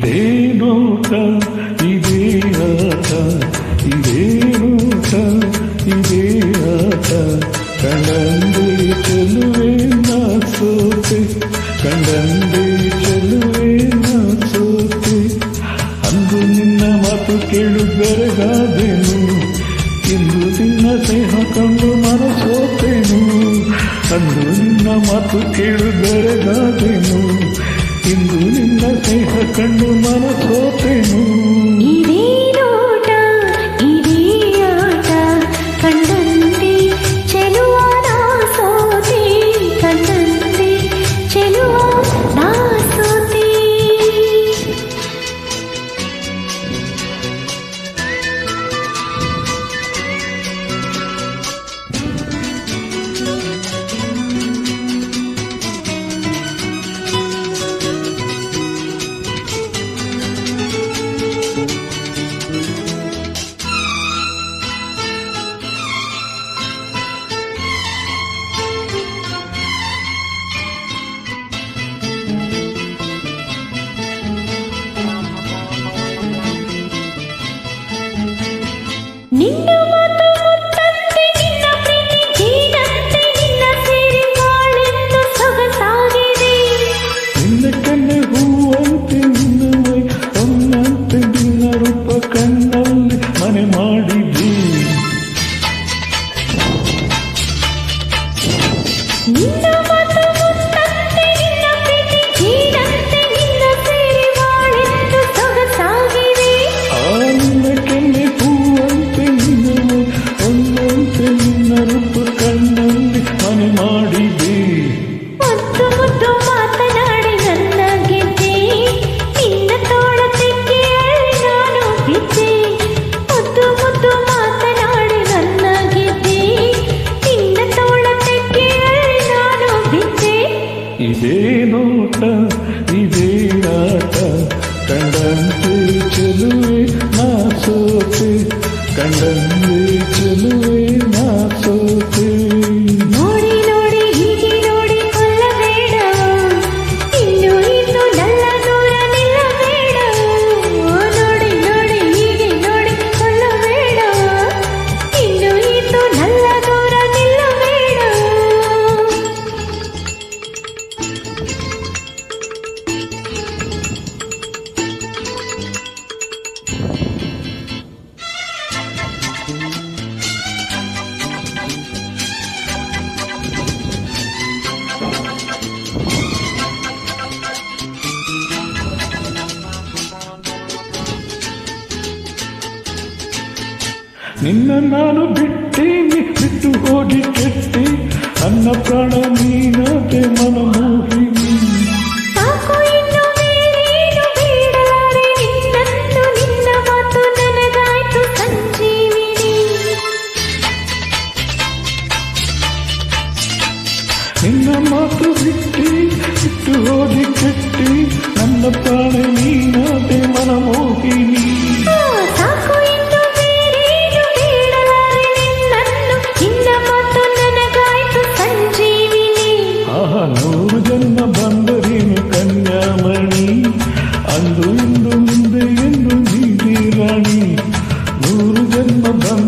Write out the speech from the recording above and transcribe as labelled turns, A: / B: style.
A: ಇದೇ ನೋಟ ಇದೇ ಆಟ ಇದೇ ನೋಟ ಇದೇ ಆಟ ಕಂಡಂದೇ ಚೆಲುವೆ ನಾ ಸೋತೆ ಕಂಡಂದೇ ಚೆಲುವೆ ನಾ ಸೋತೆ ಅಂದು ನಿನ್ನ ಮಾತು ಕೇಳು ಬೆರಗಾದೆನು ಇಂದು ನಿನ್ನ ಸ್ನೇಹ ಕಂಡು ಮನಸೋತೆನು ಅಂದು ನಿನ್ನ ಮಾತು ಕೇಳು ಬೆರಗಾದೆನು ಇಂದು ನಿನ್ನ ಸ್ನೇಹ ಕಂಡು ಮನಸೋತೆನು
B: ಇದೇ ನೋಟ ಇದೇ ಆಟ ಕಂಡಂತೆ ಚೆಲುವ ನಾ ಸೋತೆ ಕಂಡಂತೆ ಚೆಲುವ ನಾ ಸೋತೆ ನಿನ್ನ ಮಾತು ಮುತ್ತಂತೆ ನಿನ್ನ ಪ್ರೀತಿ ಜೀನಂತೆ ನಿನ್ನ ಸೇರಿ ಬಾಳೆಂದು ಸೊಗಸಾಗಿದೆ
A: ನಿನ್ನ ಕಣ್ಣೆ ಹೂವಂತೆ ನಿನ್ನ ಮೈ ಹೊನ್ನಂತೆ ನಿನ್ನ ರೂಪ ಕಣ್ಣಲ್ಲಿ ಮನೆ ಮಾಡಿದಿ
B: ನಿನ್ನ ಮಾತು ಮುತ್ತಂತೆ ನಿನ್ನ ಪ್ರೀತಿ ಜೀನಂತೆ ನಿನ್ನ ಸೇರಿ ಬಾಳೆಂದು ಸೊಗಸಾಗಿದೆ
A: ನಿನ್ನ ಕಣ್ಣೆ ಹೂವಂತೆ ನಿನ್ನ ಮೈ ಹೊನ್ನಂತೆ ನಿನ್ನ ರೂಪ ಕಣ್ಣಲ್ಲಿ ಮನೆ ಮಾಡಿದಿ
B: ಮುದ್ದು ಮುದ್ದು ಮಾತನಾಡಿ ನನ್ನ ಗೆದ್ದೆ ನಿನ್ನ ತೋಳ ತೆಕ್ಕೆ ನಾನು ಬಿದ್ದೆ ಮುದ್ದು ಮುದ್ದು ಮಾತನಾಡಿ ನನ್ನ ಗೆದ್ದೆ ನಿನ್ನ ತೋಳ ತೆಕ್ಕೆ ನಾನು ಬಿದ್ದೆ
A: ಇದೇ ನೋಟ ಇದೇ ಆಟ ಕಂಡಂತೆ ಚೆಲುವೆ ನಾ ಸೋತೆ ಕಂಡಂತೆ ಚೆಲುವೆ ನಾ ಸೋತೆ
B: ನೋಡಿ ನೋಡಿ ಹೀಗೆ ನೋಡಿ ಕೊಲ್ಲಬೇಡ ಇನ್ನು ಇನ್ನು ನನ್ನ ದೂರ ನಿಲ್ಲಬೇಡ ನೋಡಿ ನೋಡಿ ಹೀಗೆ ನೋಡಿ ಕೊಲ್ಲಬೇಡ ಇನ್ನು ಇನ್ನು ನನ್ನ ದೂರ ನಿಲ್ಲಬೇಡ
A: ನಿನ್ನ ನಾನು ಬಿಟ್ಟೇನೆ ಬಿಟ್ಟು ಹೋಗಿ ಕೆಟ್ಟಿ ನನ್ನ ಪ್ರಾಣ ನೀನತೆ ಮನಮೋಹಿನಿ
B: ಸಾಕು ಇನ್ನು ಬೇರೇನು ಬೇಡಲಾರೆ ನಿನ್ನನ್ನು ನಿನ್ನ ಮಾತು ನನಗಾಯ್ತು ಸಂಜೀವಿನಿ
A: ನಿನ್ನ ಮಾತು ಬಿಟ್ಟು ಹೋಗಿ ಕೆಟ್ಟಿ ನನ್ನ ಪ್ರಾಣ ನೀನತೆ ಮನಮೋಹಿನಿ
B: ಸಾಕು ಇನ್ನು ಬೇರೇನು ಬೇಡಲಾರೆ ನಿನ್ನನ್ನು ನಿನ್ನ ಮಾತು ನನಗಾಯ್ತು ಸಂಜೀವಿನಿ
A: ನೂರು ಜನ್ಮ ಬಂದರೇನು ಕನ್ಯಾಮಣಿ ಅಂದು ಇಂದು ಮುಂದೆ ಎಂದು ನೀಡಿ ರಾಣಿ ನೂರು ಜನ್ಮ ಬಂದ